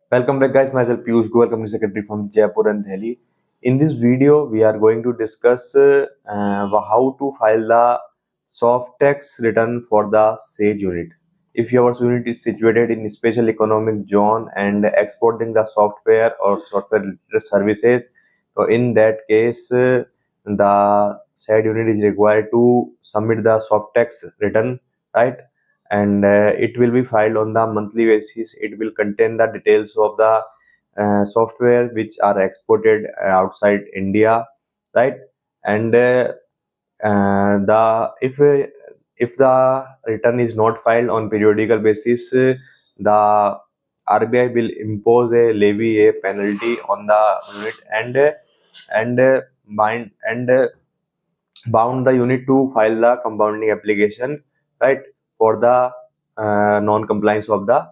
Welcome back guys, myself Piyush Goyal, Company Secretary from Jaipur and Delhi. In this video, we are going to discuss how to file the soft tax return for the SAGE unit. If your unit is situated in special economic zone and exporting the software or software related services, so in that case, the SAGE unit is required to submit the soft tax return, right? And it will be filed on the monthly basis. It will contain the details of the software which are exported outside India, right? And the if the return is not filed on periodical basis, the RBI will impose a levy, a penalty on the unit, and bind and bound the unit to file the compounding application, right, for the non-compliance of the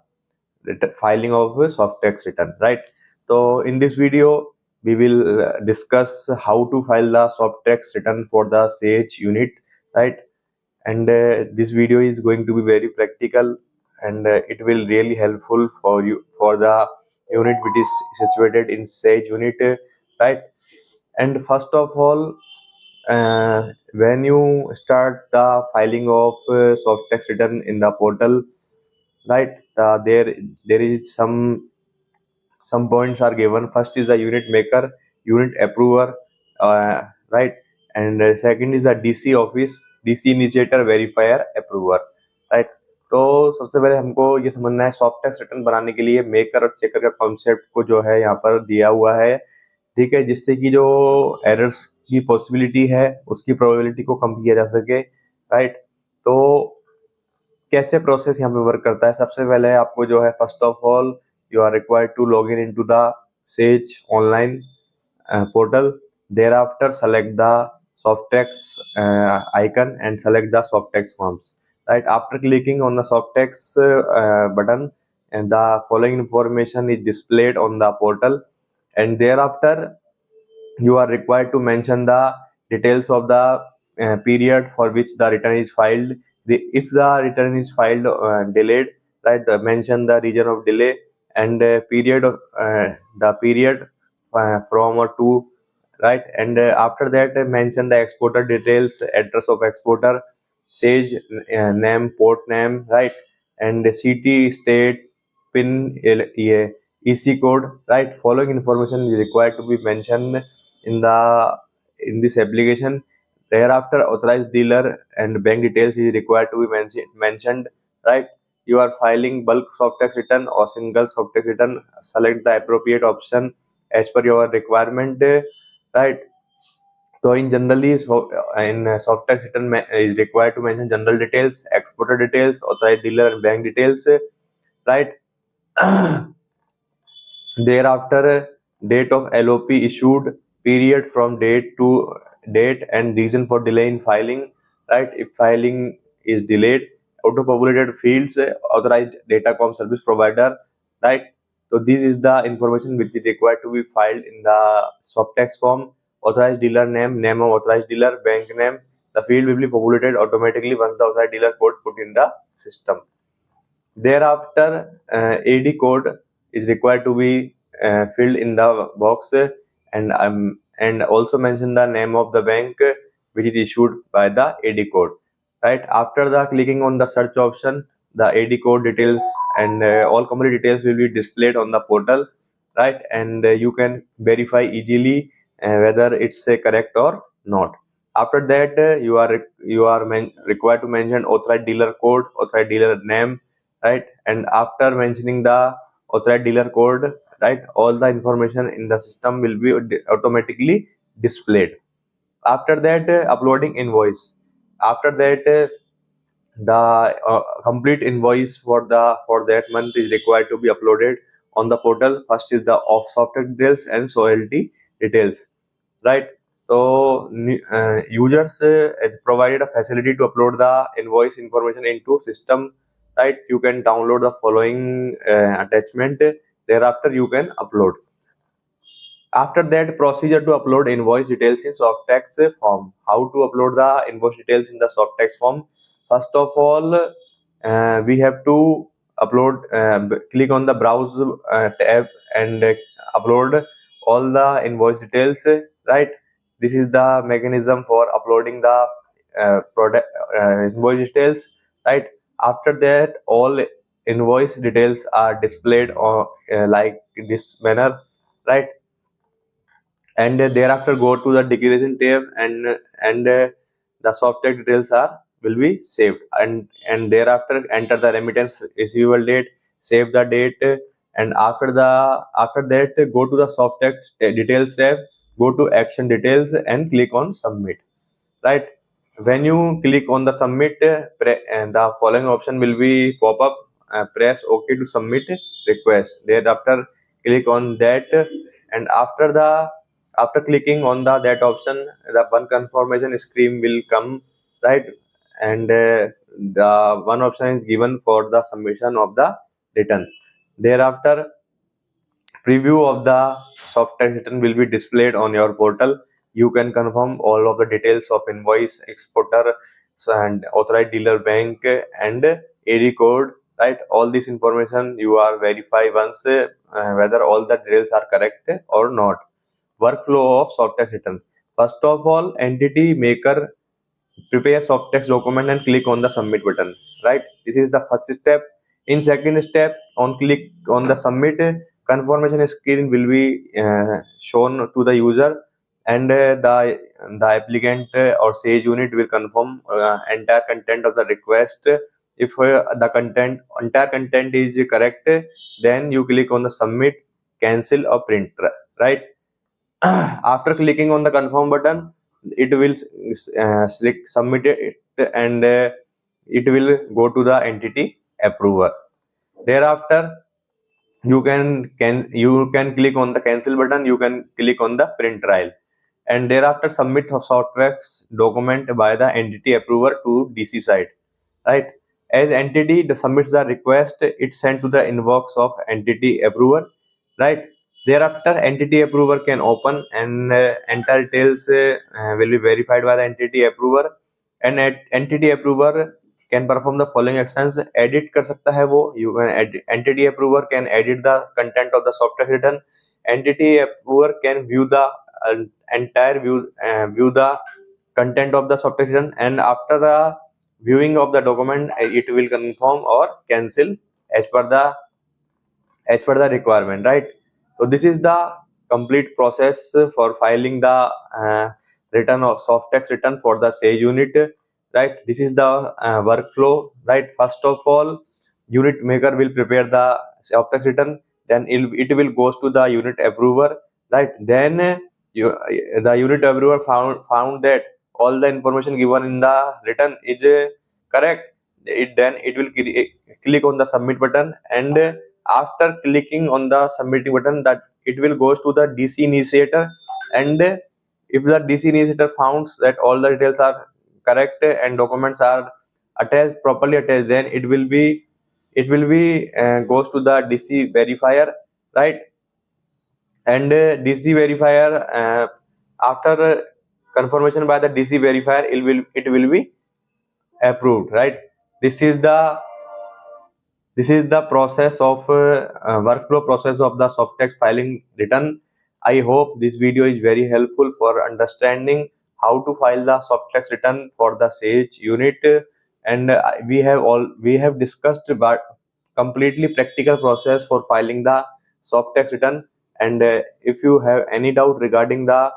filing of a soft tax return, right. So in this video we will discuss how to file the soft tax return for the SAGE unit, right. And this video is going to be very practical, and it will really helpful for you for the unit which is situated in SAGE unit, right. And first of all, when you start the filing of soft tax return in the portal, right, there is some points are given. First is a unit maker, unit approver, right, and second is a DC office, DC initiator, verifier, approver, right. तो सबसे पहले हमको ये समझना है soft tax return बनाने के लिए मेकर और चेकर का कॉन्सेप्ट को जो है यहाँ पर दिया हुआ है, ठीक है, जिससे कि जो एरर्स की पॉसिबिलिटी है उसकी प्रोबेबिलिटी को कम किया जा सके, राइट। तो कैसे प्रोसेस यहाँ पे वर्क करता है, सबसे पहले आपको जो है first of all you are required to log in into the sage online portal. Thereafter, select the Softex icon and select the Softex forms. Right after clicking on the Softex button, and the following information is displayed on the portal, and thereafter you are required to mention the details of the period for which the return is filed. If the return is filed delayed, right, mention the region of delay and period of the period from or to, right, and after that mention the exporter details, address of exporter, sage name, port name, right, and city, state, pin, EC code, right. Following information is required to be mentioned in this application. Thereafter, authorized dealer and bank details is required to be mentioned, right. You are filing bulk soft tax return or single soft tax return. Select the appropriate option as per your requirement, right. So in generally, in soft tax return is required to mention general details, exporter details, authorized dealer and bank details, right. Thereafter, date of LOP issued, period from date to date, and reason for delay in filing, right. If filing is delayed, auto-populated fields, authorized datacom service provider, right. So this is the information which is required to be filed in the soft tax form. Authorized dealer name, name of authorized dealer, bank name. The field will be populated automatically once the authorized dealer code put in the system. Thereafter, AD code is required to be filled in the box, and also mention the name of the bank which is issued by the AD code. Right after the clicking on the search option, the AD code details and all company details will be displayed on the portal, right, and you can verify easily whether it's correct or not. After that, you are required to mention authorized dealer code, authorized dealer name, right, and after mentioning the authorized dealer code, right, all the information in the system will be automatically displayed. After that, uploading invoice. After that, the complete invoice for that month is required to be uploaded on the portal. First is the off software details and royalty details, right. So users is provided a facility to upload the invoice information into system, right. You can download the following attachment. Thereafter you can upload. After that, procedure to upload invoice details in soft tax form. How to upload the invoice details in the soft tax form? First of all, we have to upload, click on the browse tab and upload all the invoice details, right? This is the mechanism for uploading the product invoice details, right? After that, all invoice details are displayed on like this manner, right? And thereafter go to the declaration tab, and the software details are will be saved, and thereafter enter the remittance receivable date, save the date, and after that go to the software details tab, go to action details and click on submit, right? When you click on the submit, and the following option will be pop up, press ok to submit request. Thereafter click on that, and after clicking on that option, the one confirmation screen will come, right? And the one option is given for the submission of the return. Thereafter, preview of the software return will be displayed on your portal. You can confirm all of the details of invoice, exporter, and authorized dealer bank, and AD code, right? All this information you are verify once whether all the details are correct or not. Workflow of software return. First of all, entity maker prepare soft text document and click on the submit button, right? This is the first step. In second step, on click on the submit, confirmation screen will be shown to the user, and the applicant or sage unit will confirm entire content of the request. If the entire content is correct, then you click on the submit, cancel or print, right? After clicking on the confirm button, it will submit it, and it will go to the entity approver. Thereafter, you can click on the cancel button, you can click on the print trial, and thereafter submit the software document by the entity approver to DC site, right? As entity submits the request, it's sent to the inbox of entity approver, right? Thereafter, entity approver can open, and entire details will be verified by the entity approver, and entity approver can perform the following actions. Edit कर सकता है वो, you can entity approver can edit the content of the software written. Entity approver can view the entire view the content of the software written, and after the viewing of the document, it will confirm or cancel as per the requirement, right? So this is the complete process for filing the return of soft text return for the sage unit, right? This is the workflow, right? First of all, unit maker will prepare the soft text return, then it will goes to the unit approver, right? Then the unit approver found that all the information given in the return is correct. It will click on the submit button, and after clicking on the submitting button, that it will goes to the DC initiator, and if the DC initiator founds that all the details are correct and documents are attached properly attached, then it will be goes to the DC verifier, right? And DC verifier, after confirmation by the DC verifier, it will be approved, right? This is the process of workflow process of the soft text filing return. I hope this video is very helpful for understanding how to file the soft text return for the Sage unit, and we have discussed about completely practical process for filing the soft text return. And if you have any doubt regarding the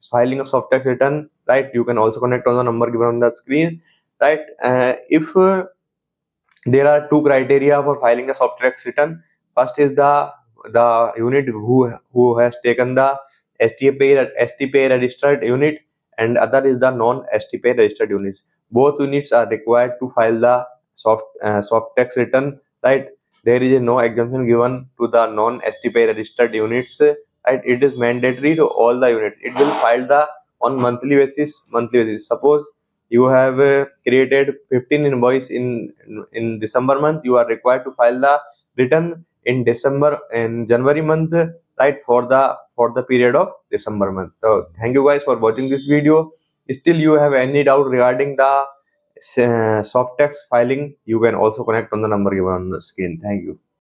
filing of soft text return, right, you can also connect on the number given on the screen, right? If there are two criteria for filing a soft text return. First is the unit who has taken the STPA registered unit, and other is the non STPA registered units. Both units are required to file the soft text return, right? There is no exemption given to the non STPA registered units, right? It is mandatory to all the units. It will file the on monthly basis. Suppose you have created 15 invoice in December month, you are required to file the return in January month, right? For the period of December month. So thank you guys for watching this video. Still you have any doubt regarding the soft text filing, you can also connect on the number given on the screen. Thank you.